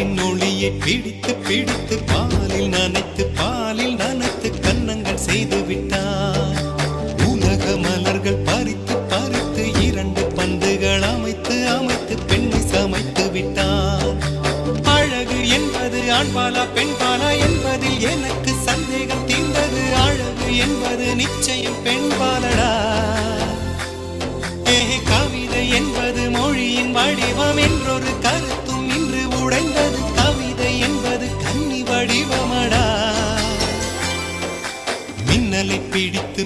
நிலவின் ஒளியை பிடித்து பிடித்து பாலில் நனைத்து கன்னங்கள் செய்து விட்டார். உலக மலர்கள் பறித்து பறித்து 2 பந்துகள் அமைத்து அமைத்து பெண்ணை சமைத்து விட்டார். அழகு என்பது ஆண்பாலா பெண்பாலா என்பதில் எனக்கு சந்தேகம் தீர்ந்தது. அழகு என்பது நிச்சயம் பெண்பாலடா. கவிதை என்பது மொழியின் வடிவம் என்றொரு கருத்தும் இன்று உடைந்தது. கவிதை என்பது கன்னி வடிவமடா. மின்னலை பிடித்து